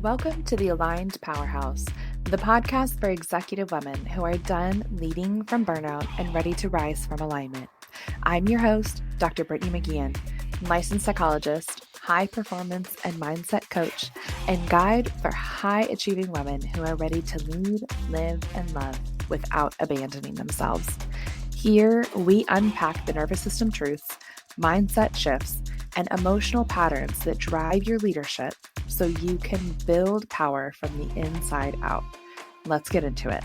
Welcome to the Aligned Powerhouse, the podcast for executive women who are done leading from burnout and ready to rise from alignment. I'm your host, Dr. Brittany McGeehan, licensed psychologist, high performance and mindset coach, and guide for high achieving women who are ready to lead, live, and love without abandoning themselves. Here, we unpack the nervous system truths, mindset shifts, and emotional patterns that drive your leadership so you can build power from the inside out. Let's get into it.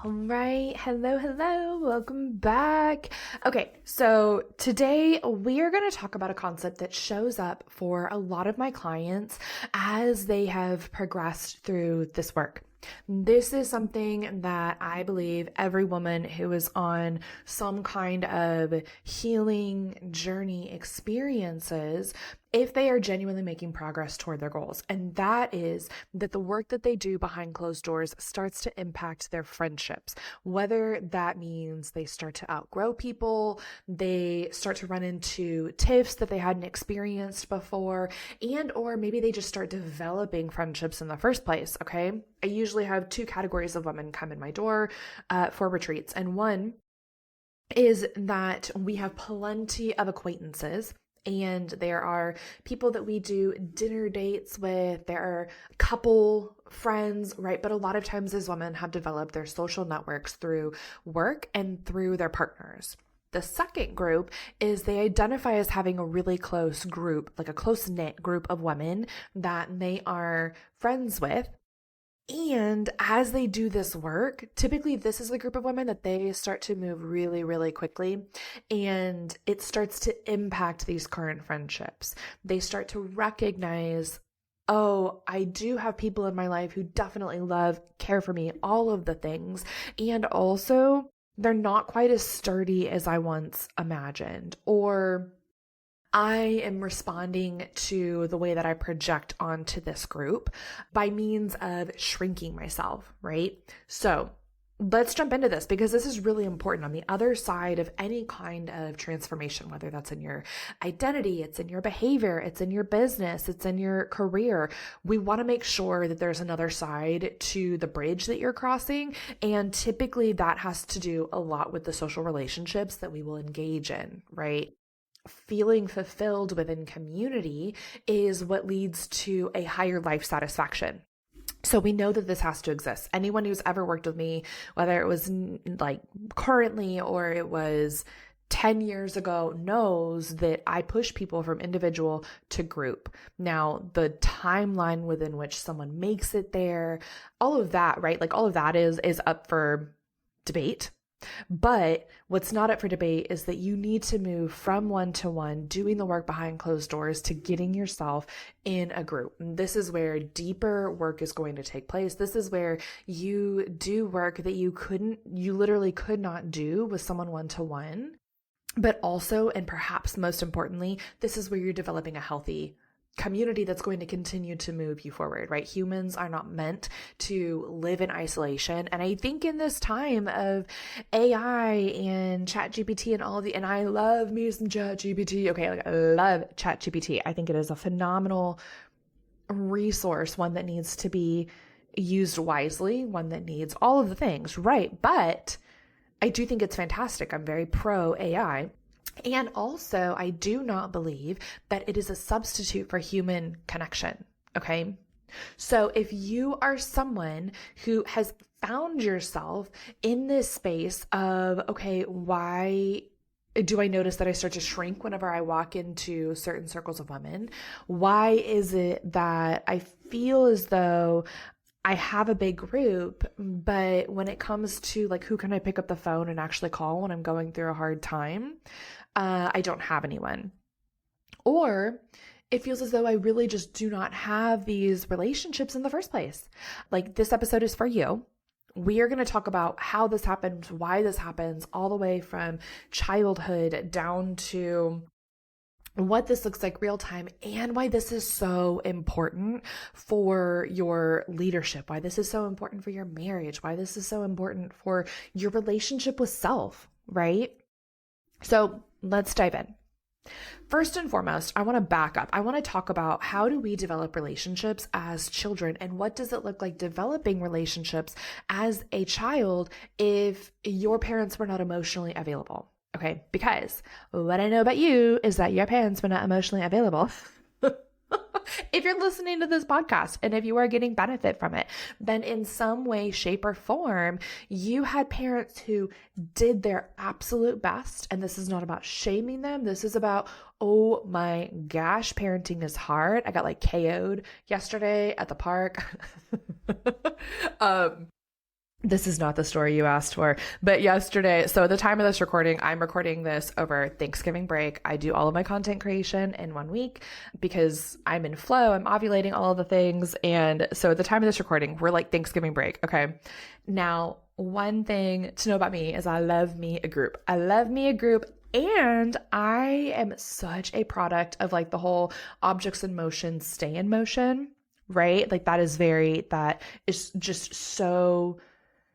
All right. Hello. Welcome back. Okay. So today we are going to talk about a concept that shows up for a lot of my clients as they have progressed through this work. This is something that I believe every woman who is on some kind of healing journey experiences if they are genuinely making progress toward their goals. And that is that the work that they do behind closed doors starts to impact their friendships, whether that means they start to outgrow people, they start to run into tiffs that they hadn't experienced before, and or maybe they just start developing friendships in the first place, okay? I usually have two categories of women come in my door for retreats. And one is that we have plenty of acquaintances, and there are people that we do dinner dates with, there are couple friends, right? But a lot of times as women have developed their social networks through work and through their partners. The second group is they identify as having a really close group, like a close-knit group of women that they are friends with. And as they do this work, typically this is the group of women that they start to move really, really quickly. And it starts to impact these current friendships. They start to recognize, oh, I do have people in my life who definitely love, care for me, all of the things. And also, they're not quite as sturdy as I once imagined, or I am responding to the way that I project onto this group by means of shrinking myself, right? So let's jump into this because this is really important on the other side of any kind of transformation, whether that's in your identity, it's in your behavior, it's in your business, it's in your career. We want to make sure that there's another side to the bridge that you're crossing. And typically that has to do a lot with the social relationships that we will engage in, right? Feeling fulfilled within community is what leads to a higher life satisfaction. So we know that this has to exist. Anyone who's ever worked with me, whether it was like currently or it was 10 years ago, knows that I push people from individual to group. Now, the timeline within which someone makes it there, all of that, right? Like all of that is up for debate. But what's not up for debate is that you need to move from one-to-one, doing the work behind closed doors, to getting yourself in a group. And this is where deeper work is going to take place. This is where you do work that you literally could not do with someone one-to-one. But also, and perhaps most importantly, this is where you're developing a healthy community that's going to continue to move you forward, right? Humans are not meant to live in isolation. And I think in this time of AI and ChatGPT and all and I love me some ChatGPT. Okay, I love ChatGPT. I think it is a phenomenal resource, one that needs to be used wisely, one that needs all of the things, right? But I do think it's fantastic. I'm very pro AI. And also, I do not believe that it is a substitute for human connection, okay? So if you are someone who has found yourself in this space of, okay, why do I notice that I start to shrink whenever I walk into certain circles of women? Why is it that I feel as though I have a big group, but when it comes to like, who can I pick up the phone and actually call when I'm going through a hard time? I don't have anyone. Or it feels as though I really just do not have these relationships in the first place. Like, this episode is for you. We are going to talk about how this happens, why this happens, all the way from childhood down to what this looks like real time, and why this is so important for your leadership, why this is so important for your marriage, why this is so important for your relationship with self, right? So let's dive in. First and foremost, I want to back up. I want to talk about how do we develop relationships as children and what does it look like developing relationships as a child if your parents were not emotionally available? Okay, because what I know about you is that your parents were not emotionally available. If you're listening to this podcast and if you are getting benefit from it, then in some way, shape, or form, you had parents who did their absolute best. And this is not about shaming them. This is about, oh my gosh, parenting is hard. I got like KO'd yesterday at the park. This is not the story you asked for, but yesterday, so at the time of this recording, I'm recording this over Thanksgiving break. I do all of my content creation in 1 week because I'm in flow, I'm ovulating, all of the things. And so at the time of this recording, we're like Thanksgiving break. Okay. Now, one thing to know about me is I love me a group. I love me a group. And I am such a product of like the whole objects in motion stay in motion, right? Like that is just so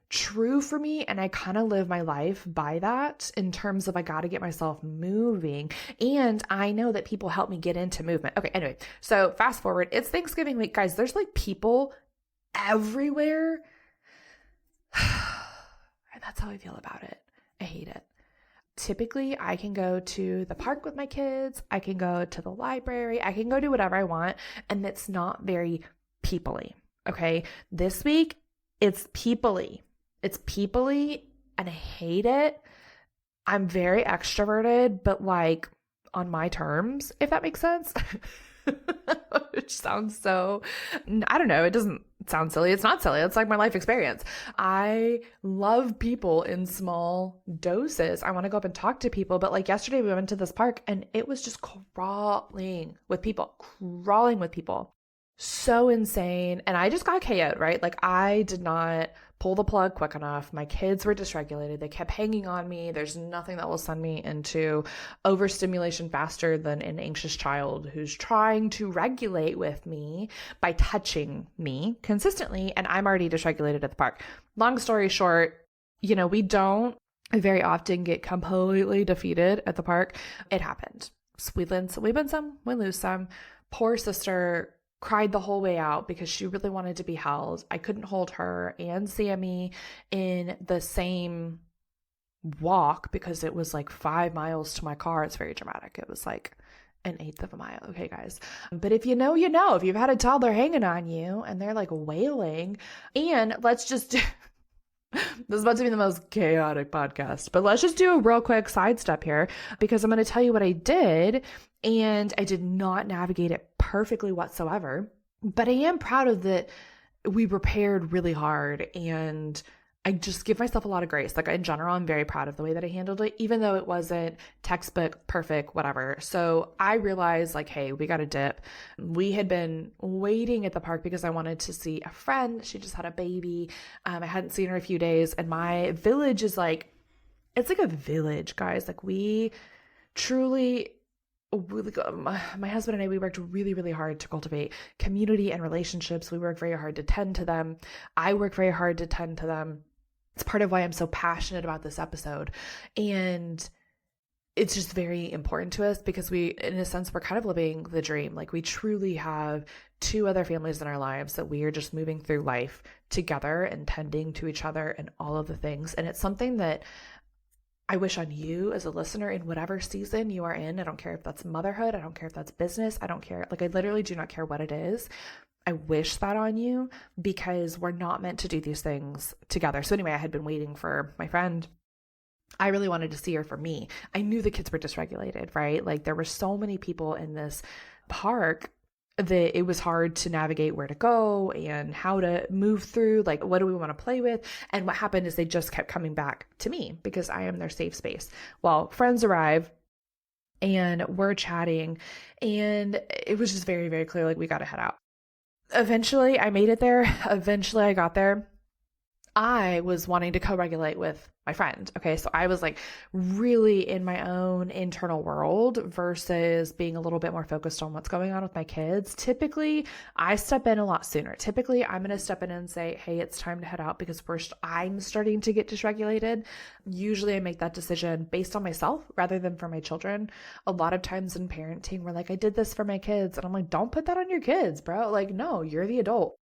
true for me. And I kind of live my life by that in terms of I got to get myself moving. And I know that people help me get into movement. Okay. Anyway, so fast forward, it's Thanksgiving week, guys. There's like people everywhere. And that's how I feel about it. I hate it. Typically, I can go to the park with my kids. I can go to the library. I can go do whatever I want. And it's not very people-y. Okay. This week, it's people-y. It's people-y and I hate it. I'm very extroverted, but like on my terms, if that makes sense. Which sounds so, I don't know. It doesn't sound silly. It's not silly. It's like my life experience. I love people in small doses. I want to go up and talk to people. But like yesterday we went to this park and it was just crawling with people. So insane. And I just got KO'd, right? Like I did not pull the plug quick enough. My kids were dysregulated. They kept hanging on me. There's nothing that will send me into overstimulation faster than an anxious child who's trying to regulate with me by touching me consistently. And I'm already dysregulated at the park. Long story short, we don't very often get completely defeated at the park. It happened. So we win some, we lose some. Poor sister cried the whole way out because she really wanted to be held. I couldn't hold her and Sammy in the same walk because it was like 5 miles to my car. It's very dramatic. It was like 1/8 of a mile. Okay, guys. But if you know, if you've had a toddler hanging on you and they're like wailing, and let's just this is about to be the most chaotic podcast, but let's just do a real quick sidestep here because I'm going to tell you what I did. And I did not navigate it perfectly whatsoever, but I am proud of that. We prepared really hard and I just give myself a lot of grace. Like in general, I'm very proud of the way that I handled it, even though it wasn't textbook perfect, whatever. So I realized like, hey, we got to dip. We had been waiting at the park because I wanted to see a friend. She just had a baby. I hadn't seen her a few days and my village is like, it's like a village, guys. Like we truly, my husband and I, we worked really, really hard to cultivate community and relationships. We work very hard to tend to them. I work very hard to tend to them. It's part of why I'm so passionate about this episode. And it's just very important to us because we, in a sense, we're kind of living the dream. Like we truly have 2 other families in our lives that we are just moving through life together and tending to each other and all of the things. And it's something that I wish on you as a listener in whatever season you are in. I don't care if that's motherhood. I don't care if that's business. I don't care. Like I literally do not care what it is. I wish that on you because we're not meant to do these things together. So anyway, I had been waiting for my friend. I really wanted to see her for me. I knew the kids were dysregulated, right? Like there were so many people in this park that it was hard to navigate where to go and how to move through, like, what do we want to play with? And what happened is they just kept coming back to me because I am their safe space. Well, friends arrive and we're chatting and it was just very, very clear, like we got to head out. Eventually I made it there. Eventually I got there. I was wanting to co-regulate with my friend. Okay. So I was like really in my own internal world versus being a little bit more focused on what's going on with my kids. Typically, I step in a lot sooner. Typically, I'm going to step in and say, hey, it's time to head out because first I'm starting to get dysregulated. Usually I make that decision based on myself rather than for my children. A lot of times in parenting, we're like, I did this for my kids. And I'm like, don't put that on your kids, bro. Like, no, you're the adult.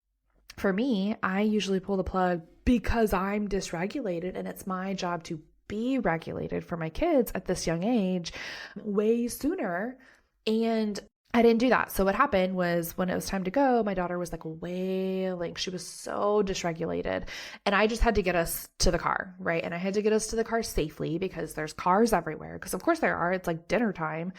For me, I usually pull the plug because I'm dysregulated and it's my job to be regulated for my kids at this young age way sooner. And I didn't do that. So what happened was when it was time to go, my daughter was like wailing. She was so dysregulated. And I just had to get us to the car, right? And I had to get us to the car safely because there's cars everywhere. Because of course there are. It's like dinner time.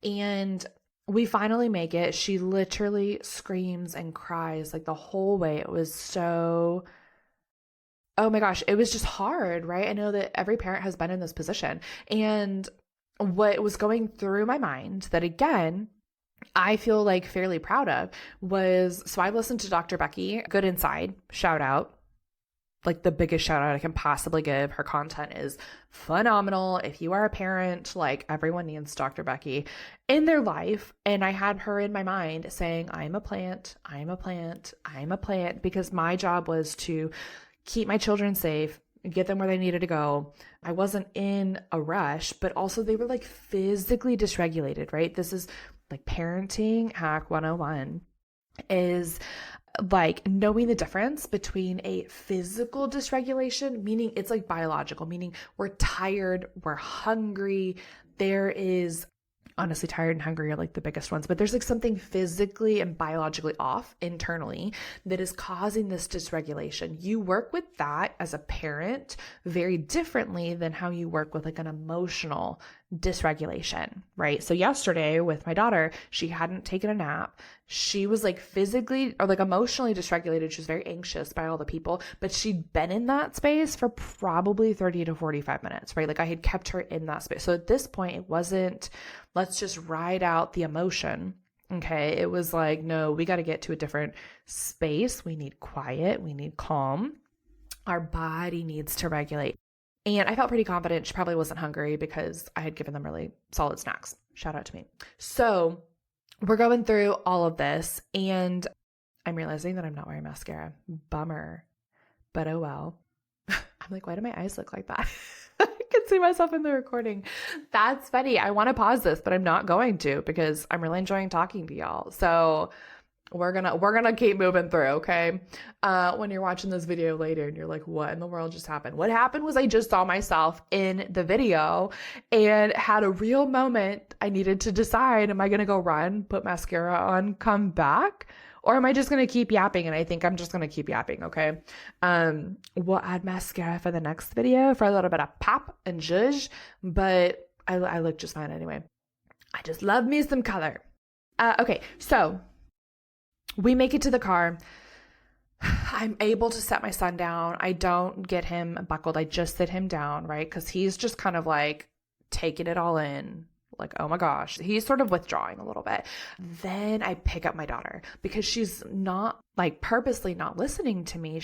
And we finally make it. She literally screams and cries like the whole way. It was so, oh my gosh, it was just hard, right? I know that every parent has been in this position. And what was going through my mind that again, I feel like fairly proud of was, so I listened to Dr. Becky, Good Inside, shout out. Like the biggest shout out I can possibly give. Her content is phenomenal. If you are a parent, like everyone needs Dr. Becky in their life. And I had her in my mind saying, I'm a plant, I'm a plant, I'm a plant, because my job was to keep my children safe, get them where they needed to go. I wasn't in a rush, but also they were like physically dysregulated, right? This is like parenting hack 101 is like knowing the difference between a physical dysregulation, meaning it's like biological, meaning we're tired, we're hungry. There is honestly tired and hungry are like the biggest ones, but there's like something physically and biologically off internally that is causing this dysregulation. You work with that as a parent very differently than how you work with like an emotional dysregulation, right? So yesterday with my daughter, she hadn't taken a nap. She was like physically or like emotionally dysregulated. She was very anxious by all the people, but she'd been in that space for probably 30 to 45 minutes, right? Like I had kept her in that space. So at this point, it wasn't, let's just ride out the emotion. Okay. It was like, no, we got to get to a different space. We need quiet. We need calm. Our body needs to regulate. And I felt pretty confident she probably wasn't hungry because I had given them really solid snacks. Shout out to me. So we're going through all of this and I'm realizing that I'm not wearing mascara. Bummer. But oh well. I'm like, why do my eyes look like that? I can see myself in the recording. That's funny. I want to pause this, but I'm not going to because I'm really enjoying talking to y'all. So we're gonna keep moving through, okay? When you're watching this video later and you're like, what in the world just happened? What happened was I just saw myself in the video and had a real moment. I needed to decide, am I gonna go run, put mascara on, come back? Or am I just going to keep yapping? And I think I'm just going to keep yapping, okay? We'll add mascara for the next video for a little bit of pop and zhuzh, but I look just fine anyway. I just love me some color. Okay, so we make it to the car. I'm able to set my son down. I don't get him buckled. I just sit him down, right? Because he's just kind of like taking it all in. Like, oh my gosh, he's sort of withdrawing a little bit. Then I pick up my daughter because she's not like purposely not listening to me.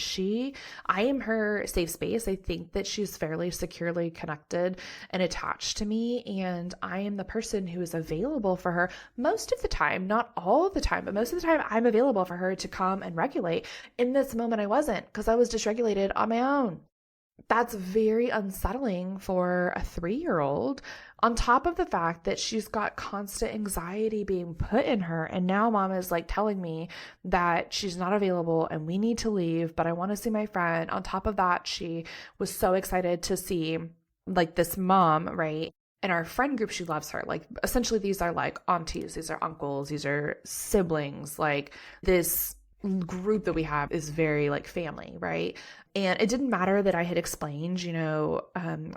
I am her safe space. I think that she's fairly securely connected and attached to me. And I am the person who is available for her most of the time, not all of the time, but most of the time I'm available for her to come and regulate. In this moment, I wasn't because I was dysregulated on my own. That's very unsettling for a 3-year-old, on top of the fact that she's got constant anxiety being put in her. And now mom is like telling me that she's not available and we need to leave, but I want to see my friend. On top of that, she was so excited to see like this mom, right? In our friend group, she loves her. Like essentially these are like aunties, these are uncles, these are siblings. Like this group that we have is very like family, right? And it didn't matter that I had explained,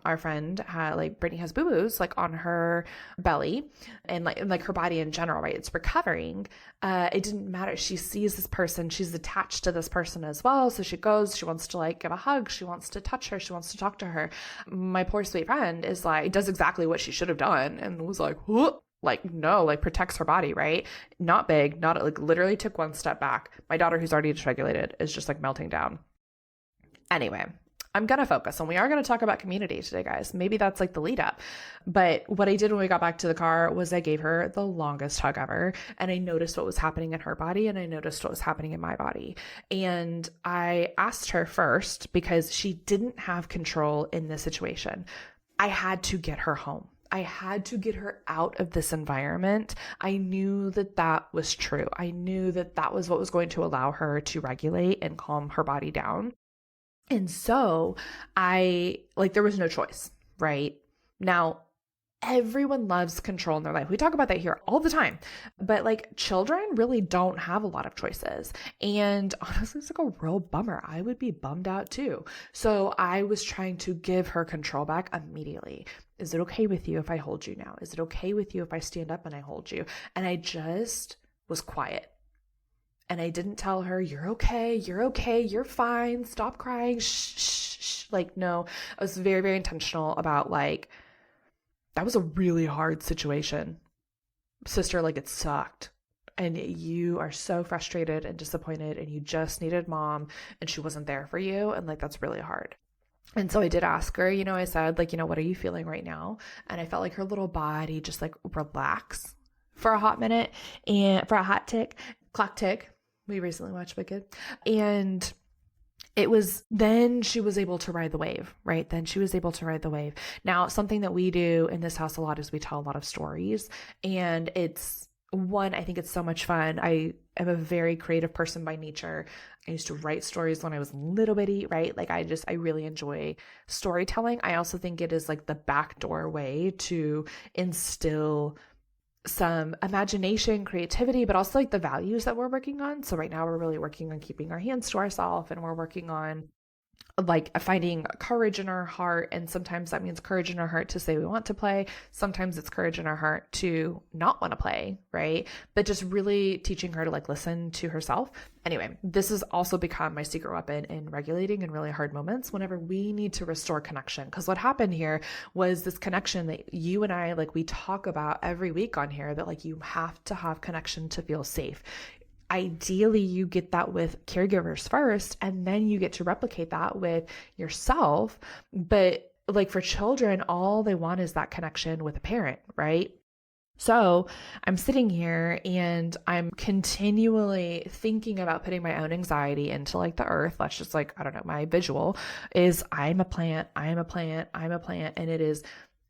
our friend had like Brittany has boo-boos like on her belly and like her body in general, right? It's recovering. It didn't matter. She sees this person, she's attached to this person as well. So she goes, she wants to like give a hug. She wants to touch her. She wants to talk to her. My poor sweet friend is like, does exactly what she should have done and was like, whoop. Like, no, like protects her body, right? Not big, not like literally took one step back. My daughter, who's already dysregulated, is just like melting down. Anyway, I'm going to focus and we are going to talk about community today, guys. Maybe that's like the lead up. But what I did when we got back to the car was I gave her the longest hug ever. And I noticed what was happening in her body and I noticed what was happening in my body. And I asked her first because she didn't have control in this situation. I had to get her home. I had to get her out of this environment. I knew that that was true. I knew that that was what was going to allow her to regulate and calm her body down. And so there was no choice, right? Now, everyone loves control in their life. We talk about that here all the time, but like children really don't have a lot of choices. And honestly, it's like a real bummer. I would be bummed out too. So I was trying to give her control back immediately. Is it okay with you if I hold you now? Is it okay with you if I stand up and I hold you? And I just was quiet. And I didn't tell her, you're okay, you're fine, stop crying, shh, shh, shh. Like, no, I was very, very intentional about like, that was a really hard situation. Sister, like it sucked. And you are so frustrated and disappointed and you just needed mom and she wasn't there for you. And like, that's really hard. And so I did ask her, I said like, what are you feeling right now? And I felt like her little body just like relax for a hot minute and for a hot tick, clock tick. We recently watched Wicked. And then she was able to ride the wave, right? Then she was able to ride the wave. Now, something that we do in this house a lot is we tell a lot of stories. And I think it's so much fun. I am a very creative person by nature. I used to write stories when I was little bitty, right? Like I really enjoy storytelling. I also think it is like the backdoor way to instill some imagination, creativity, but also like the values that we're working on. So right now we're really working on keeping our hands to ourselves and we're working on like finding courage in our heart. And sometimes that means courage in our heart to say we want to play. Sometimes it's courage in our heart to not want to play, right? But just really teaching her to like listen to herself. Anyway, this has also become my secret weapon in regulating in really hard moments whenever we need to restore connection. Because what happened here was this connection that you and I, like we talk about every week on here, that like you have to have connection to feel safe. Ideally, you get that with caregivers first, and then you get to replicate that with yourself. But like for children, all they want is that connection with a parent, right? So I'm sitting here and I'm continually thinking about putting my own anxiety into like the earth. That's just like, I don't know, my visual is I'm a plant. And it is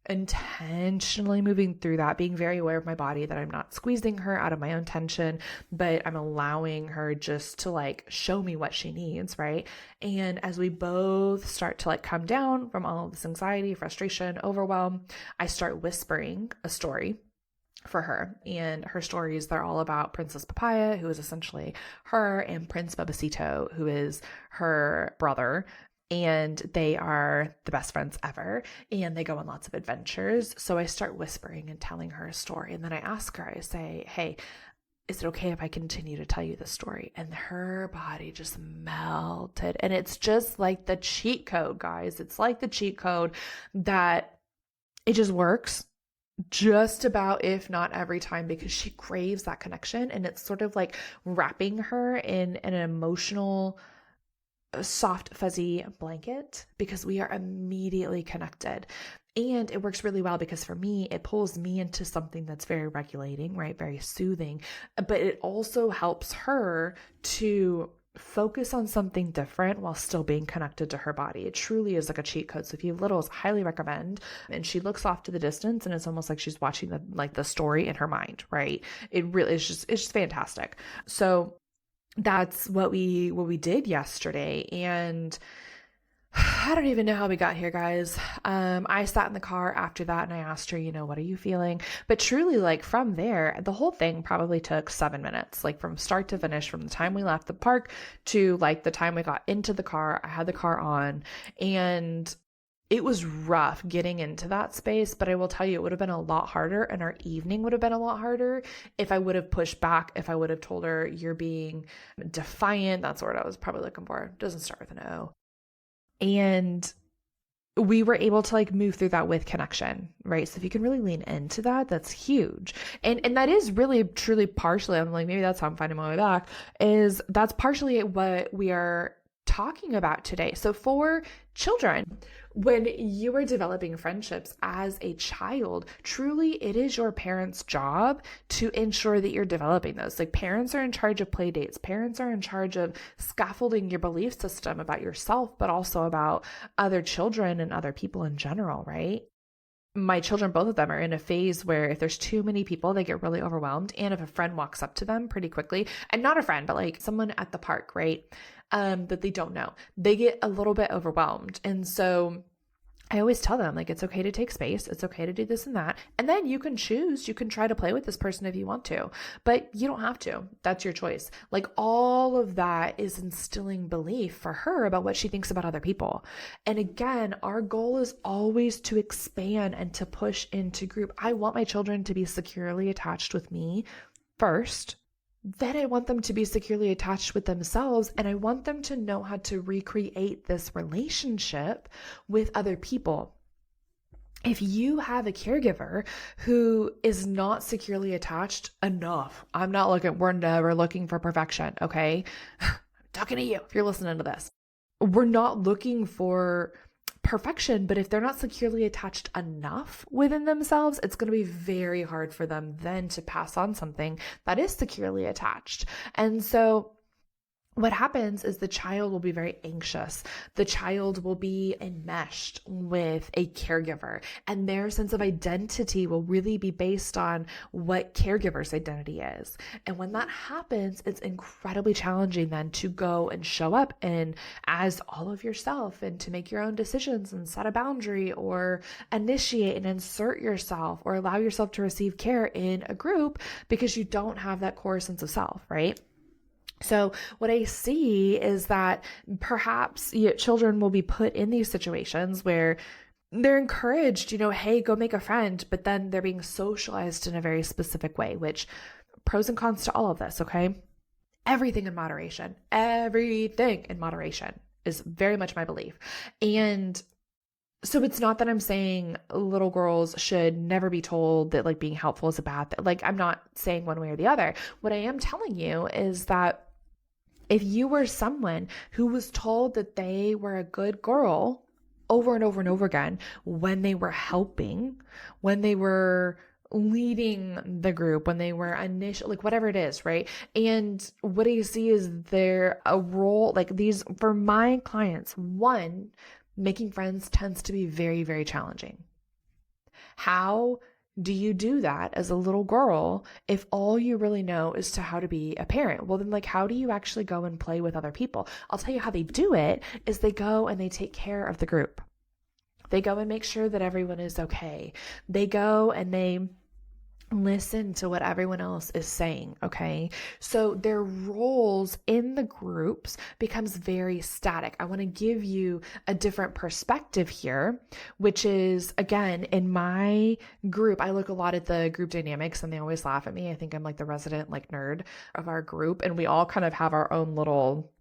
intentionally moving through that, being very aware of my body, that I'm not squeezing her out of my own tension, but I'm allowing her just to like show me what she needs, right? And as we both start to like come down from all of this anxiety, frustration, overwhelm, I start whispering a story for her. And her stories, they're all about Princess Papaya, who is essentially her, and Prince Babacito, who is her brother. And they are the best friends ever. And they go on lots of adventures. So I start whispering and telling her a story. And then I ask her, I say, hey, is it okay if I continue to tell you the story? And her body just melted. And it's just like the cheat code, guys. It's like the cheat code that it just works just about, if not every time, because she craves that connection. And it's sort of like wrapping her in an emotional, soft, fuzzy blanket, because we are immediately connected. And it works really well because for me, it pulls me into something that's very regulating, right? Very soothing, but it also helps her to focus on something different while still being connected to her body. It truly is like a cheat code. So if you have littles, highly recommend. And she looks off to the distance and it's almost like she's watching the story in her mind, right? It really is it's just fantastic. So that's what we did yesterday. And I don't even know how we got here, guys. I sat in the car after that and I asked her, what are you feeling? But truly, like from there, the whole thing probably took 7 minutes, like from start to finish, from the time we left the park to like the time we got into the car. I had the car on and it was rough getting into that space, but I will tell you, it would have been a lot harder, and our evening would have been a lot harder if I would have pushed back, if I would have told her, you're being defiant. That's the word I was probably looking for. It doesn't start with an O. And we were able to like move through that with connection, right? So if you can really lean into that, that's huge. And that is really, truly partially, I'm like, maybe that's how I'm finding my way back, is that's partially what we are talking about today. So for children, when you are developing friendships as a child, truly it is your parents' job to ensure that you're developing those. Like parents are in charge of play dates. Parents are in charge of scaffolding your belief system about yourself, but also about other children and other people in general, right? My children, both of them, are in a phase where if there's too many people, they get really overwhelmed. And if a friend walks up to them pretty quickly, and not a friend, but like someone at the park, right? That they don't know, they get a little bit overwhelmed. And so I always tell them, like, it's okay to take space. It's okay to do this and that. And then you can choose, you can try to play with this person if you want to, but you don't have to. That's your choice. Like all of that is instilling belief for her about what she thinks about other people. And again, our goal is always to expand and to push into group. I want my children to be securely attached with me first. Then I want them to be securely attached with themselves, and I want them to know how to recreate this relationship with other people. If you have a caregiver who is not securely attached enough, we're never looking for perfection, okay? I'm talking to you if you're listening to this. We're not looking for perfection, but if they're not securely attached enough within themselves, it's going to be very hard for them then to pass on something that is securely attached. And so what happens is the child will be very anxious. The child will be enmeshed with a caregiver, and their sense of identity will really be based on what caregiver's identity is. And when that happens, it's incredibly challenging then to go and show up and as all of yourself and to make your own decisions and set a boundary or initiate and insert yourself or allow yourself to receive care in a group because you don't have that core sense of self, right? So what I see is that perhaps children will be put in these situations where they're encouraged, hey, go make a friend, but then they're being socialized in a very specific way, which pros and cons to all of this, okay? Everything in moderation is very much my belief. And so it's not that I'm saying little girls should never be told that like being helpful is a bad thing. Like I'm not saying one way or the other. What I am telling you is that if you were someone who was told that they were a good girl over and over and over again when they were helping, when they were leading the group, when they were initial, like whatever it is, right? And what I see is there a role like these for my clients. One, making friends tends to be very, very challenging. How do you do that as a little girl if all you really know is how to be a parent? Well, then like, how do you actually go and play with other people? I'll tell you how they do it is they go and they take care of the group. They go and make sure that everyone is okay. They go and they listen to what everyone else is saying, okay? So their roles in the groups becomes very static. I want to give you a different perspective here, which is, again, in my group, I look a lot at the group dynamics and they always laugh at me. I think I'm like the resident like nerd of our group, and we all kind of have our own little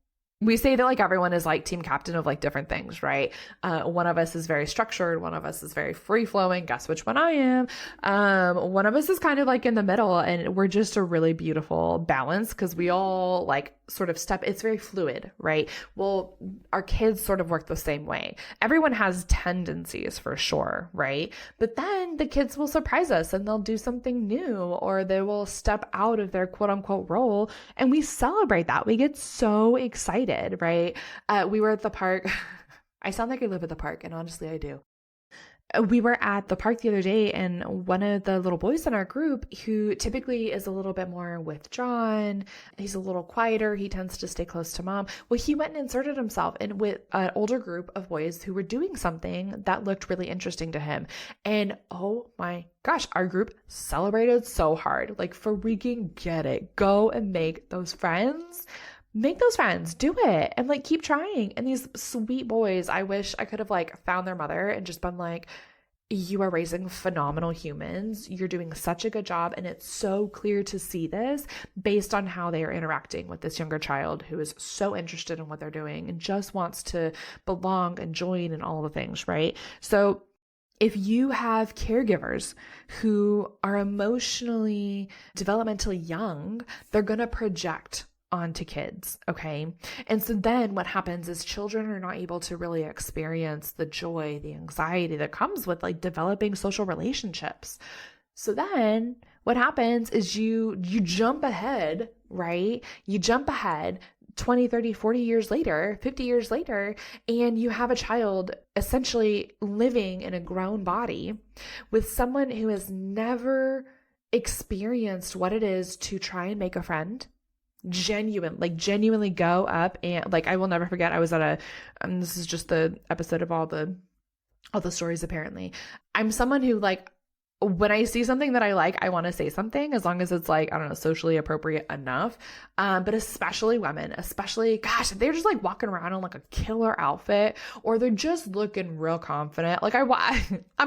we say that like everyone is like team captain of like different things, right? One of us is very structured. One of us is very free flowing. Guess which one I am? One of us is kind of like in the middle, and we're just a really beautiful balance because we all like sort of it's very fluid, right? Well, our kids sort of work the same way. Everyone has tendencies for sure, right? But then the kids will surprise us and they'll do something new, or they will step out of their quote unquote role, and we celebrate that. We get so excited. Right? We were at the park. I sound like I live at the park, and honestly, I do. We were at the park the other day, and one of the little boys in our group, who typically is a little bit more withdrawn, he's a little quieter, he tends to stay close to mom. Well, he went and inserted himself in with an older group of boys who were doing something that looked really interesting to him. And oh my gosh, our group celebrated so hard. Like, freaking get it. Go and make those friends. Make those friends, do it, and like keep trying. And these sweet boys, I wish I could have like found their mother and just been like, you are raising phenomenal humans. You're doing such a good job. And it's so clear to see this based on how they are interacting with this younger child who is so interested in what they're doing and just wants to belong and join and all the things, right? So if you have caregivers who are emotionally, developmentally young, they're going to project onto kids. Okay. And so then what happens is children are not able to really experience the joy, the anxiety that comes with like developing social relationships. So then what happens is you jump ahead, right? You jump ahead 20, 30, 40 years later, 50 years later, and you have a child essentially living in a grown body with someone who has never experienced what it is to try and make a friend. Genuinely go up and like, I will never forget. I was at this is just the episode of all the stories. Apparently I'm someone who like, when I see something that I like, I want to say something as long as it's like, I don't know, socially appropriate enough. But especially women, gosh, they're just like walking around in like a killer outfit, or they're just looking real confident. Like I'm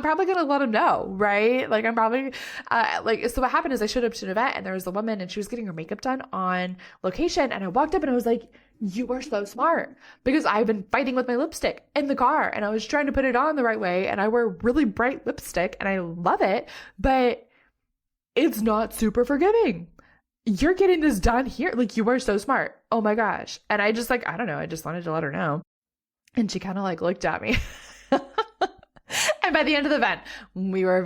probably going to let them know, right? Like I'm probably, so what happened is I showed up to an event and there was a woman and she was getting her makeup done on location. And I walked up and I was like, you are so smart, because I've been fighting with my lipstick in the car and I was trying to put it on the right way. And I wear really bright lipstick and I love it, but it's not super forgiving. You're getting this done here. Like, you are so smart. Oh my gosh. And I just like, I don't know. I just wanted to let her know. And she kind of like looked at me. And by the end of the event, we were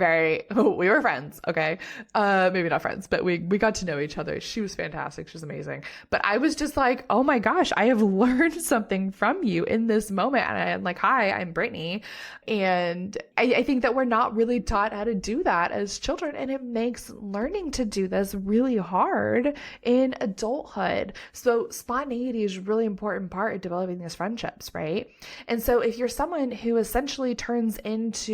friends. Okay. Maybe not friends, but we got to know each other. She was fantastic. She was amazing. But I was just like, oh my gosh, I have learned something from you in this moment. And I'm like, hi, I'm Brittany. And I think that we're not really taught how to do that as children. And it makes learning to do this really hard in adulthood. So spontaneity is a really important part of developing these friendships, right? And so if you're someone who essentially turns into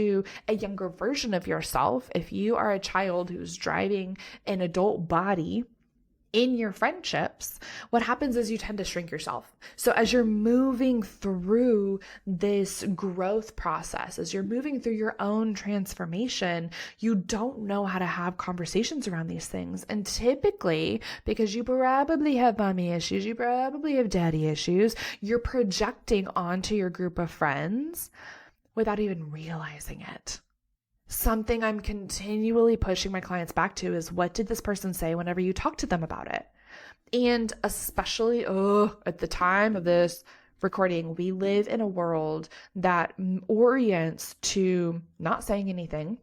a younger version of yourself, if you are a child who's driving an adult body in your friendships, what happens is you tend to shrink yourself. So as you're moving through this growth process, as you're moving through your own transformation, you don't know how to have conversations around these things. And typically, because you probably have mommy issues, you probably have daddy issues, you're projecting onto your group of friends without even realizing it. Something I'm continually pushing my clients back to is, what did this person say whenever you talk to them about it? And especially, at the time of this recording, we live in a world that orients to not saying anything,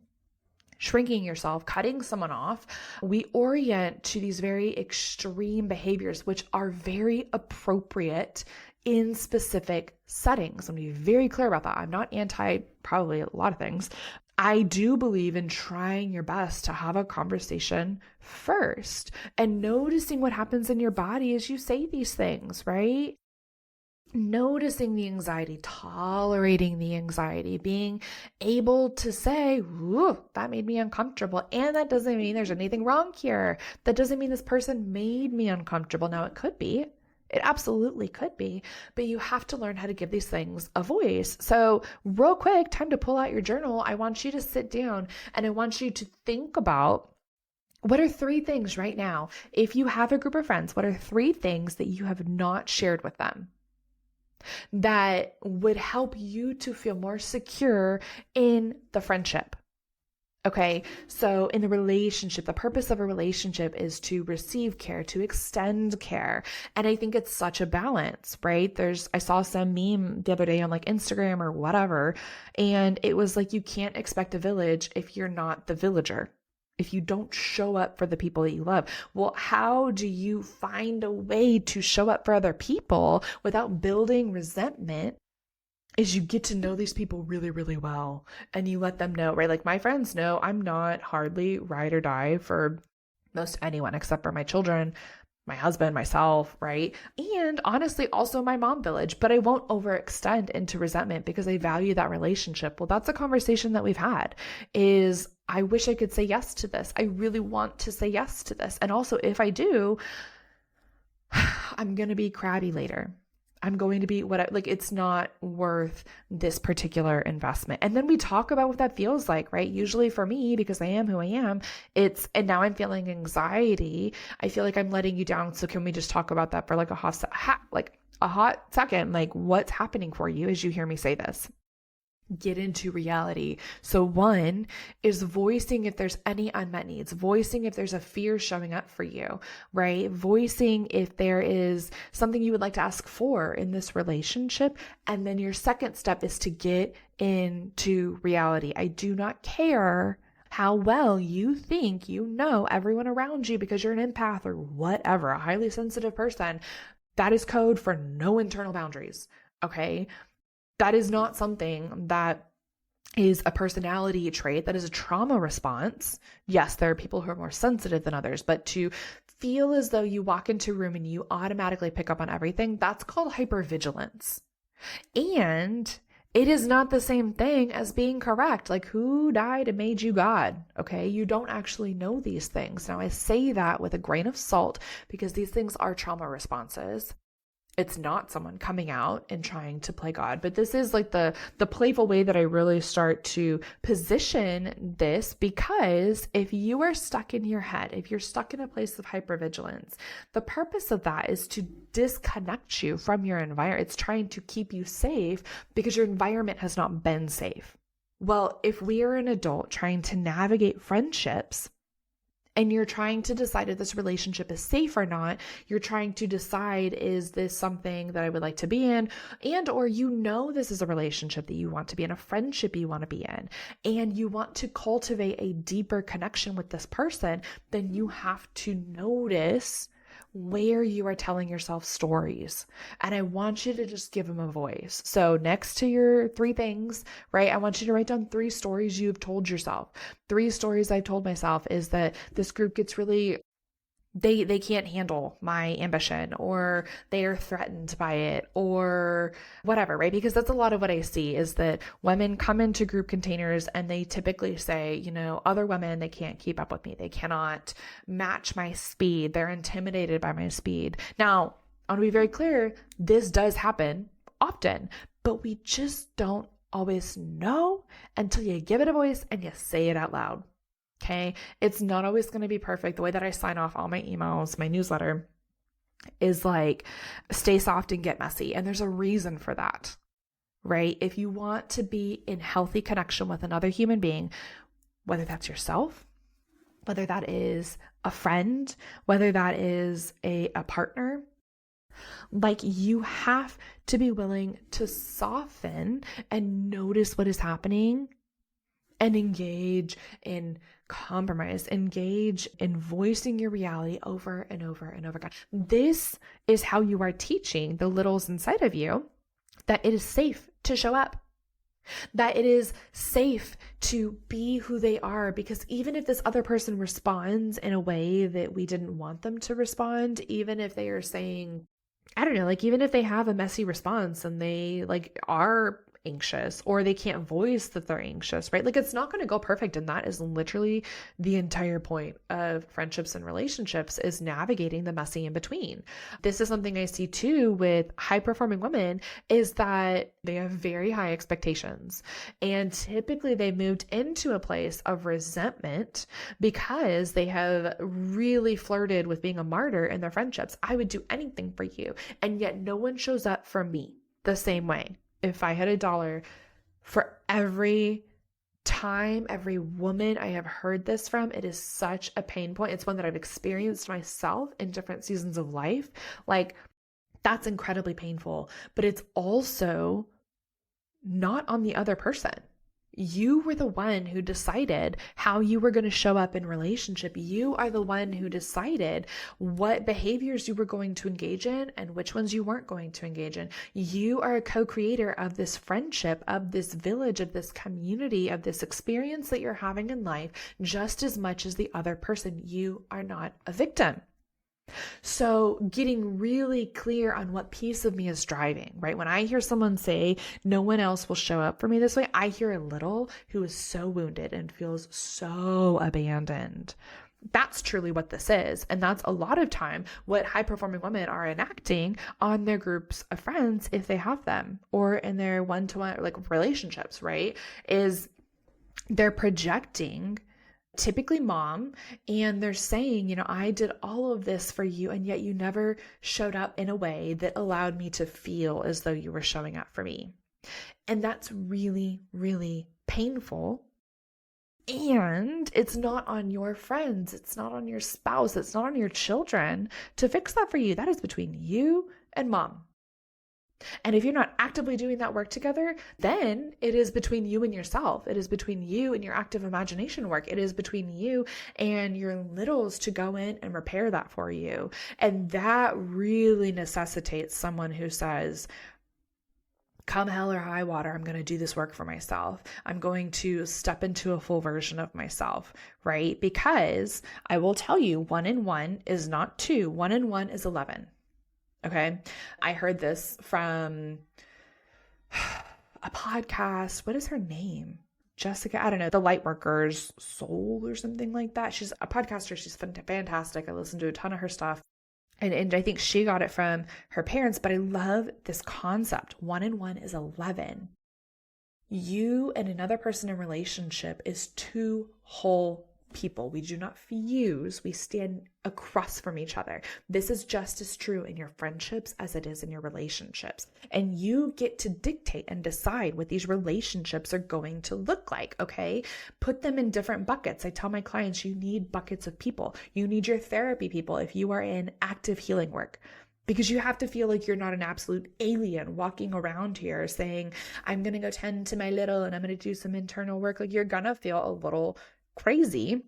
shrinking yourself, cutting someone off. We orient to these very extreme behaviors, which are very appropriate in specific settings. I'm going to be very clear about that. I'm not anti probably a lot of things. I do believe in trying your best to have a conversation first and noticing what happens in your body as you say these things, right? Noticing the anxiety, tolerating the anxiety, being able to say, ooh, that made me uncomfortable. And that doesn't mean there's anything wrong here. That doesn't mean this person made me uncomfortable. Now, it could be. It absolutely could be, but you have to learn how to give these things a voice. So real quick, time to pull out your journal. I want you to sit down and I want you to think about, what are 3 things right now? If you have a group of friends, what are 3 things that you have not shared with them that would help you to feel more secure in the friendship? Okay, so in the relationship, the purpose of a relationship is to receive care, to extend care. And I think it's such a balance, right? I saw some meme the other day on like Instagram or whatever, and it was like, you can't expect a village if you're not the villager, if you don't show up for the people that you love. Well, how do you find a way to show up for other people without building resentment? Is you get to know these people really, really well, and you let them know, right? Like, my friends know I'm not hardly ride or die for most anyone except for my children, my husband, myself, right? And honestly, also my mom village, but I won't overextend into resentment because I value that relationship. Well, that's a conversation that we've had, is I wish I could say yes to this. I really want to say yes to this. And also, if I do, I'm going to be crabby later. I'm going to be it's not worth this particular investment. And then we talk about what that feels like, right? Usually for me, because I am who I am, and now I'm feeling anxiety. I feel like I'm letting you down. So can we just talk about that for like a hot second? Like, what's happening for you as you hear me say this? get into reality. So one is voicing if there's any unmet needs, voicing if there's a fear showing up for you, right? Voicing if there is something you would like to ask for in this relationship. And then your second step is to get into reality. I do not care how well you think you know everyone around you because you're an empath or whatever, a highly sensitive person. That is code for no internal boundaries. Okay. That is not something that is a personality trait. That is a trauma response. Yes, there are people who are more sensitive than others, but to feel as though you walk into a room and you automatically pick up on everything, that's called hypervigilance. And it is not the same thing as being correct. Like, who died and made you God? Okay. You don't actually know these things. Now, I say that with a grain of salt because these things are trauma responses. It's not someone coming out and trying to play God, but this is like the playful way that I really start to position this, because if you are stuck in your head, if you're stuck in a place of hypervigilance, the purpose of that is to disconnect you from your environment. It's trying to keep you safe because your environment has not been safe. Well, if we are an adult trying to navigate friendships, and you're trying to decide if this relationship is safe or not, you're trying to decide, is this something that I would like to be in? And, or this is a relationship that you want to be in, a friendship you want to be in, and you want to cultivate a deeper connection with this person, then you have to notice where you are telling yourself stories. And I want you to just give them a voice. So next to your 3 things, right? I want you to write down 3 stories you've told yourself. 3 stories I've told myself is that this group gets really, they can't handle my ambition, or they are threatened by it, or whatever, right? Because that's a lot of what I see is that women come into group containers and they typically say, other women, they can't keep up with me. They cannot match my speed. They're intimidated by my speed. Now, I want to be very clear. This does happen often, but we just don't always know until you give it a voice and you say it out loud. Okay. It's not always going to be perfect. The way that I sign off all my emails, my newsletter is like, stay soft and get messy. And there's a reason for that, right? If you want to be in healthy connection with another human being, whether that's yourself, whether that is a friend, whether that is a partner, like, you have to be willing to soften and notice what is happening and engage in compromise, engage in voicing your reality over and over and over again. This is how you are teaching the littles inside of you that it is safe to show up, that it is safe to be who they are. Because even if this other person responds in a way that we didn't want them to respond, even if they are saying, I don't know, like, even if they have a messy response and they are anxious, or they can't voice that they're anxious, right? Like, it's not going to go perfect. And that is literally the entire point of friendships and relationships, is navigating the messy in between. This is something I see too with high performing women, is that they have very high expectations. And typically they've moved into a place of resentment because they have really flirted with being a martyr in their friendships. I would do anything for you. And yet no one shows up for me the same way. If I had $1 for every time, every woman I have heard this from, it is such a pain point. It's one that I've experienced myself in different seasons of life. Like, that's incredibly painful, but it's also not on the other person. You were the one who decided how you were going to show up in relationship. You are the one who decided what behaviors you were going to engage in and which ones you weren't going to engage in. You are a co-creator of this friendship, of this village, of this community, of this experience that you're having in life, just as much as the other person. You are not a victim. So getting really clear on what piece of me is driving, right? When I hear someone say, no one else will show up for me this way, I hear a little who is so wounded and feels so abandoned. That's truly what this is. And that's a lot of time what high performing women are enacting on their groups of friends, if they have them, or in their one-to-one relationships, right? Is they're projecting typically mom, and they're saying, I did all of this for you, and yet you never showed up in a way that allowed me to feel as though you were showing up for me. And that's really, really painful. And it's not on your friends. It's not on your spouse. It's not on your children to fix that for you. That is between you and mom. And if you're not actively doing that work together, then it is between you and yourself. It is between you and your active imagination work. It is between you and your littles to go in and repair that for you. And that really necessitates someone who says, come hell or high water, I'm going to do this work for myself. I'm going to step into a full version of myself, right? Because I will tell you, 1 and 1 is not 2. 1 and 1 is 11. Okay. I heard this from a podcast. What is her name? Jessica, I don't know, the Lightworker's Soul or something like that. She's a podcaster. She's fantastic. I listen to a ton of her stuff. And I think she got it from her parents, but I love this concept. 1 and 1 is 11. You and another person in relationship is 2 whole people. We do not fuse. We stand across from each other. This is just as true in your friendships as it is in your relationships. And you get to dictate and decide what these relationships are going to look like, okay? Put them in different buckets. I tell my clients, you need buckets of people. You need your therapy people if you are in active healing work. Because you have to feel like you're not an absolute alien walking around here saying, I'm going to go tend to my little and I'm going to do some internal work. Like, you're going to feel a little crazy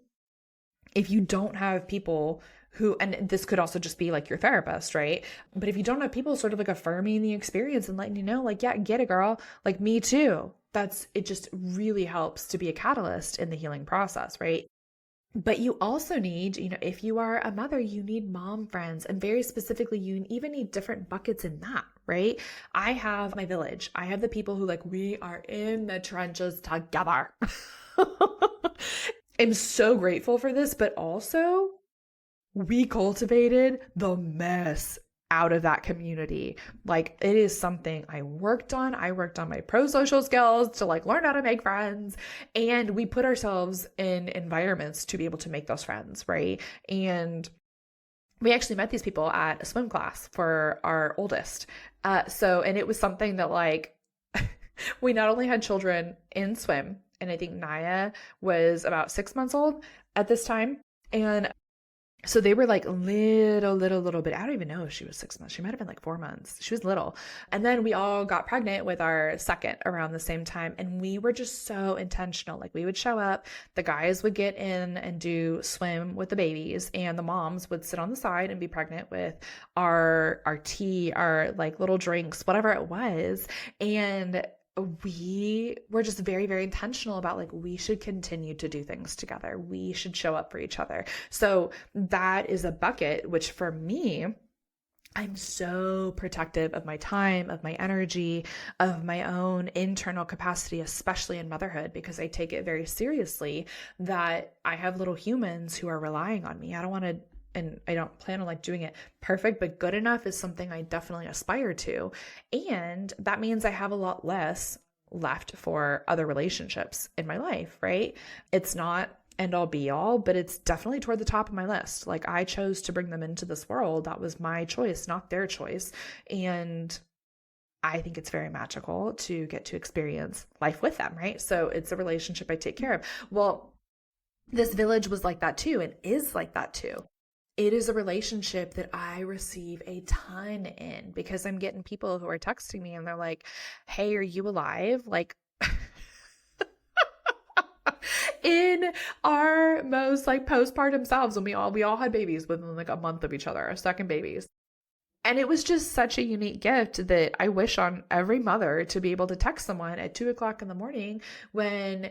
if you don't have people who, and this could also just be like your therapist, right? But if you don't have people sort of like affirming the experience and letting you know, like, yeah, get it, girl. Like, me too. It just really helps to be a catalyst in the healing process, right? But you also need, if you are a mother, you need mom friends. And very specifically, you even need different buckets in that, right? I have my village. I have the people who, like, we are in the trenches together. I'm so grateful for this, but also we cultivated the mess out of that community. Like, it is something I worked on. I worked on my pro-social skills to like learn how to make friends. And we put ourselves in environments to be able to make those friends, right? And we actually met these people at a swim class for our oldest. And it was something that, like, we not only had children in swim, and I think Naya was about 6 months old at this time. And so they were like little bit. I don't even know if she was 6 months. She might have been like 4 months. She was little. And then we all got pregnant with our second around the same time. And we were just so intentional. Like, we would show up, the guys would get in and do swim with the babies, and the moms would sit on the side and be pregnant with our tea, our like little drinks, whatever it was. And we were just very, very intentional about, like, we should continue to do things together. We should show up for each other. So that is a bucket, which for me, I'm so protective of my time, of my energy, of my own internal capacity, especially in motherhood, because I take it very seriously that I have little humans who are relying on me. I don't want to, and I don't plan on like doing it perfect, but good enough is something I definitely aspire to. And that means I have a lot less left for other relationships in my life, right? It's not end all be all, but it's definitely toward the top of my list. Like, I chose to bring them into this world. That was my choice, not their choice. And I think it's very magical to get to experience life with them, right? So it's a relationship I take care of. Well, this village was like that too, and is like that too. It is a relationship that I receive a ton in, because I'm getting people who are texting me and they're like, hey, are you alive? Like, in our most like postpartum selves, when we all had babies within like a month of each other, our second babies. And it was just such a unique gift that I wish on every mother to be able to text someone at 2:00 in the morning when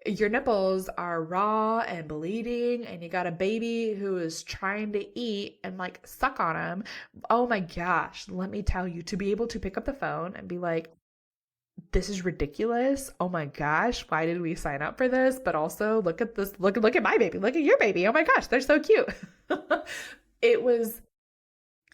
your nipples are raw and bleeding and you got a baby who is trying to eat and like suck on them. Oh my gosh, let me tell you, to be able to pick up the phone and be like, this is ridiculous. Oh my gosh, why did we sign up for this? But also, look at this, look at my baby, look at your baby. Oh my gosh, they're so cute. It was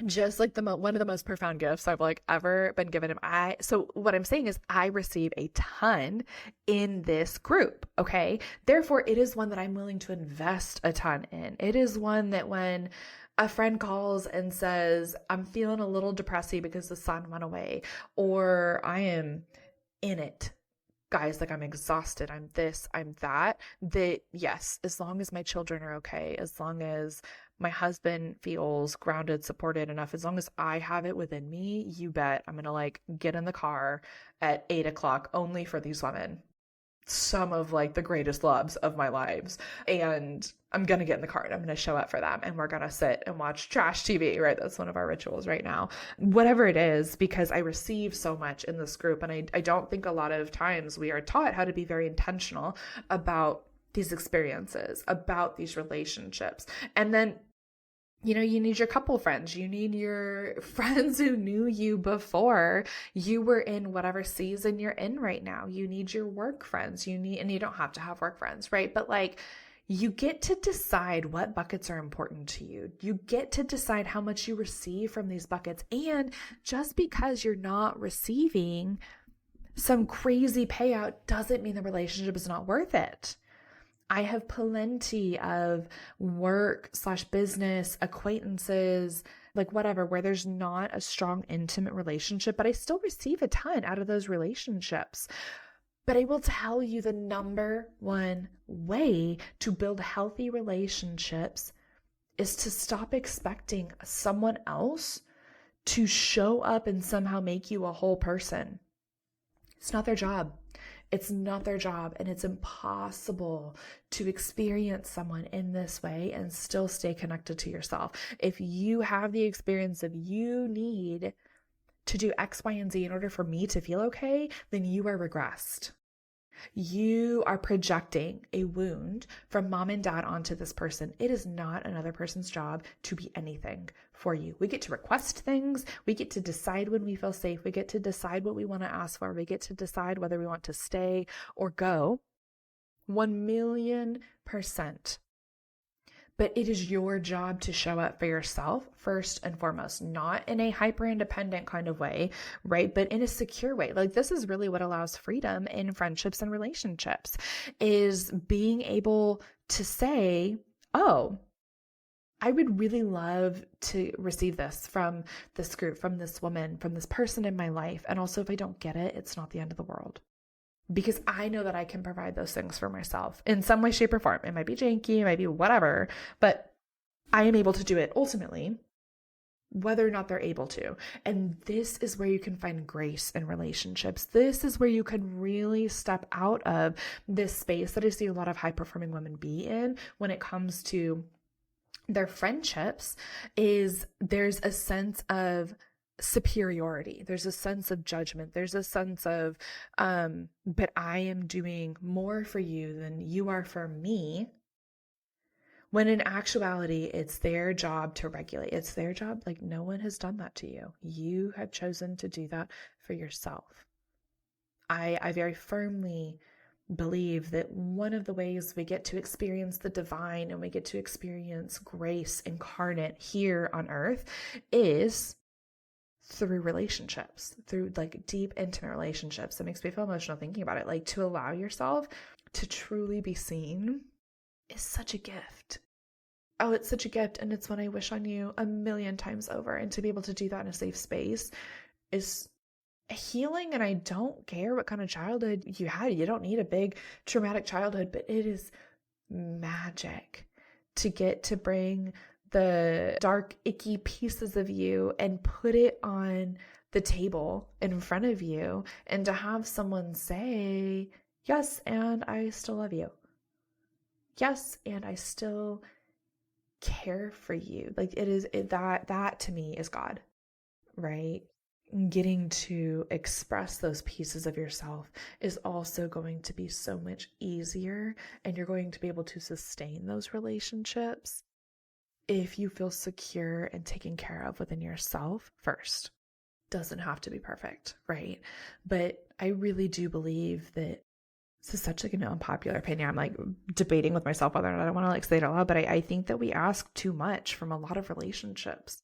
just like one of the most profound gifts I've like ever been given. So what I'm saying is I receive a ton in this group. Okay. Therefore, it is one that I'm willing to invest a ton in. It is one that when a friend calls and says, I'm feeling a little depressy because the sun went away, or I am in it, guys, like I'm exhausted, I'm this, I'm that, that yes, as long as my children are okay, as long as my husband feels grounded, supported enough, as long as I have it within me, you bet I'm going to like get in the car at 8 o'clock only for these women, some of like the greatest loves of my lives. And I'm going to get in the car and I'm going to show up for them. And we're going to sit and watch trash TV, right? That's one of our rituals right now, whatever it is, because I receive so much in this group. And I don't think a lot of times we are taught how to be very intentional about these experiences, about these relationships. And then, you know, you need your couple friends. You need your friends who knew you before you were in whatever season you're in right now. You need your work friends. And you don't have to have work friends, right? But like, you get to decide what buckets are important to you. You get to decide how much you receive from these buckets. And just because you're not receiving some crazy payout doesn't mean the relationship is not worth it. I have plenty of work/business acquaintances, like whatever, where there's not a strong, intimate relationship, but I still receive a ton out of those relationships. But I will tell you the number one way to build healthy relationships is to stop expecting someone else to show up and somehow make you a whole person. It's not their job. It's not their job, and it's impossible to experience someone in this way and still stay connected to yourself. If you have the experience of you need to do X, Y, and Z in order for me to feel okay, then you are regressed. You are projecting a wound from mom and dad onto this person. It is not another person's job to be anything for you. We get to request things. We get to decide when we feel safe. We get to decide what we want to ask for. We get to decide whether we want to stay or go. 1,000,000%. But it is your job to show up for yourself first and foremost, not in a hyper independent kind of way, right? But in a secure way. Like this is really what allows freedom in friendships and relationships, is being able to say, oh, I would really love to receive this from this group, from this woman, from this person in my life. And also if I don't get it, it's not the end of the world. Because I know that I can provide those things for myself in some way, shape, or form. It might be janky, it might be whatever, but I am able to do it ultimately, whether or not they're able to. And this is where you can find grace in relationships. This is where you can really step out of this space that I see a lot of high-performing women be in when it comes to their friendships, is there's a sense of superiority. There's a sense of judgment. There's a sense of, but I am doing more for you than you are for me. When in actuality, it's their job to regulate. It's their job. Like no one has done that to you. You have chosen to do that for yourself. I very firmly believe that one of the ways we get to experience the divine and we get to experience grace incarnate here on earth is through relationships, through like deep, intimate relationships. It makes me feel emotional thinking about it. Like to allow yourself to truly be seen is such a gift. Oh, it's such a gift. And it's one I wish on you 1,000,000 times over. And to be able to do that in a safe space is healing. And I don't care what kind of childhood you had. You don't need a big traumatic childhood, but it is magic to get to bring the dark, icky pieces of you and put it on the table in front of you, and to have someone say, yes, and I still love you. Yes, and I still care for you. Like that to me is God, right? Getting to express those pieces of yourself is also going to be so much easier, and you're going to be able to sustain those relationships if you feel secure and taken care of within yourself first. Doesn't have to be perfect, right? But I really do believe that this is such like an unpopular opinion. I'm like debating with myself whether or not I want to like say it out loud, but I think that we ask too much from a lot of relationships.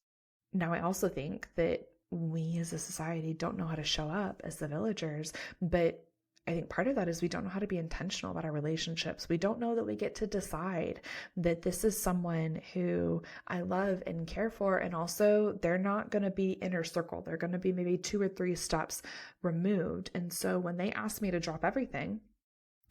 Now, I also think that we as a society don't know how to show up as the villagers, but I think part of that is we don't know how to be intentional about our relationships. We don't know that we get to decide that this is someone who I love and care for. And also they're not going to be inner circle. They're going to be maybe 2 or 3 steps removed. And so when they ask me to drop everything,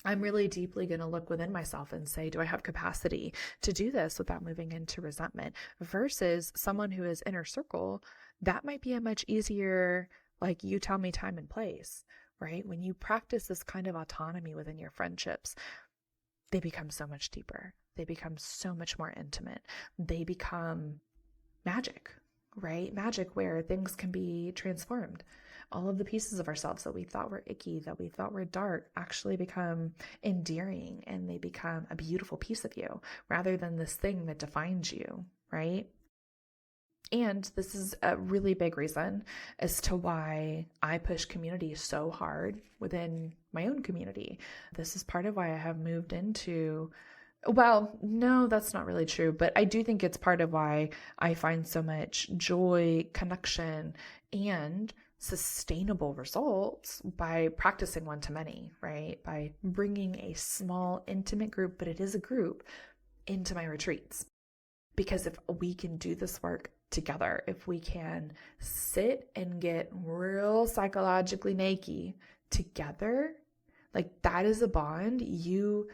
I'm really deeply going to look within myself and say, do I have capacity to do this without moving into resentment? Versus someone who is inner circle, that might be a much easier, like, you tell me time and place, right? When you practice this kind of autonomy within your friendships, they become so much deeper. They become so much more intimate. They become magic, right? Magic where things can be transformed. All of the pieces of ourselves that we thought were icky, that we thought were dark, actually become endearing, and they become a beautiful piece of you rather than this thing that defines you, right? And this is a really big reason as to why I push community so hard within my own community. This is part of why I have moved into, well, no, that's not really true, but I do think it's part of why I find so much joy, connection, and sustainable results by practicing one-to-many, right? By bringing a small, intimate group, but it is a group, into my retreats. Because if we can do this work together, if we can sit and get real psychologically naked together, like, that is a bond you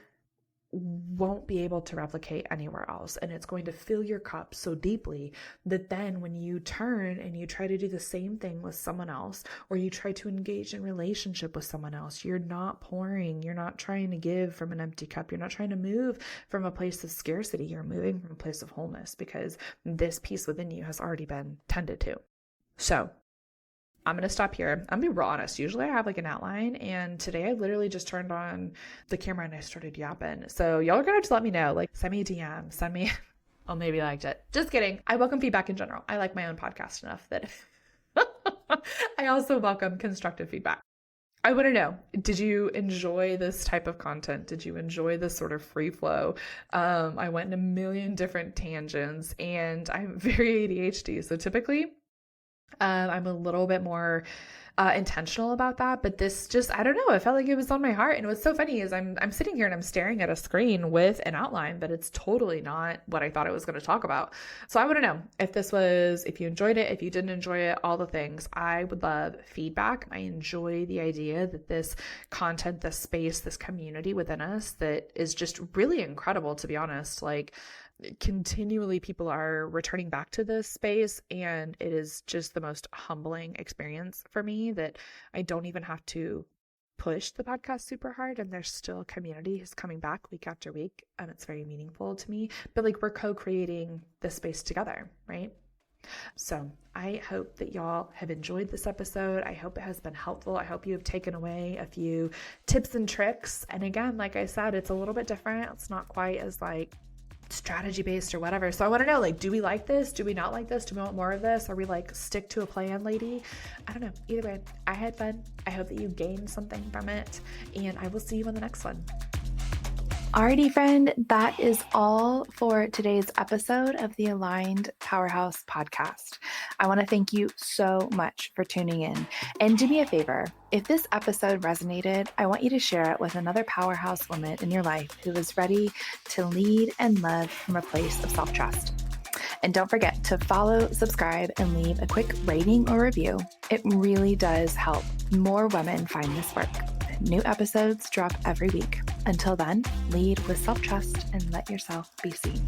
won't be able to replicate anywhere else. And it's going to fill your cup so deeply that then when you turn and you try to do the same thing with someone else, or you try to engage in relationship with someone else, you're not pouring, you're not trying to give from an empty cup. You're not trying to move from a place of scarcity. You're moving from a place of wholeness because this piece within you has already been tended to. So I'm going to stop here. I'm going to be real honest. Usually I have like an outline, and today I literally just turned on the camera and I started yapping. So y'all are going to have to let me know, like, send me a DM, send me, oh, maybe I liked it. Just kidding. I welcome feedback in general. I like my own podcast enough that I also welcome constructive feedback. I want to know, did you enjoy this type of content? Did you enjoy this sort of free flow? I went in a million different tangents, and I'm very ADHD. So typically I'm a little bit more intentional about that, but this just, I don't know, I felt like it was on my heart. And what's so funny is I'm sitting here and I'm staring at a screen with an outline, but it's totally not what I thought I was going to talk about. So I want to know if you enjoyed it, if you didn't enjoy it, all the things. I would love feedback. I enjoy the idea that this content, this space, this community within us that is just really incredible, to be honest. Like, continually people are returning back to this space, and it is just the most humbling experience for me that I don't even have to push the podcast super hard, and there's still a community who's coming back week after week, and it's very meaningful to me. But like, we're co-creating this space together, right? So I hope that y'all have enjoyed this episode. I hope it has been helpful. I hope you have taken away a few tips and tricks. And again, like I said, it's a little bit different. It's not quite as like strategy based or whatever. So I want to know, like, do we like this? Do we not like this? Do we want more of this? Are we like stick to a plan lady? I don't know. Either way, I had fun. I hope that you gained something from it, and I will see you on the next one. Alrighty, friend, that is all for today's episode of the Aligned Powerhouse podcast. I want to thank you so much for tuning in. And do me a favor, if this episode resonated, I want you to share it with another powerhouse woman in your life who is ready to lead and love from a place of self-trust. And don't forget to follow, subscribe, and leave a quick rating or review. It really does help more women find this work. New episodes drop every week. Until then, lead with self-trust and let yourself be seen.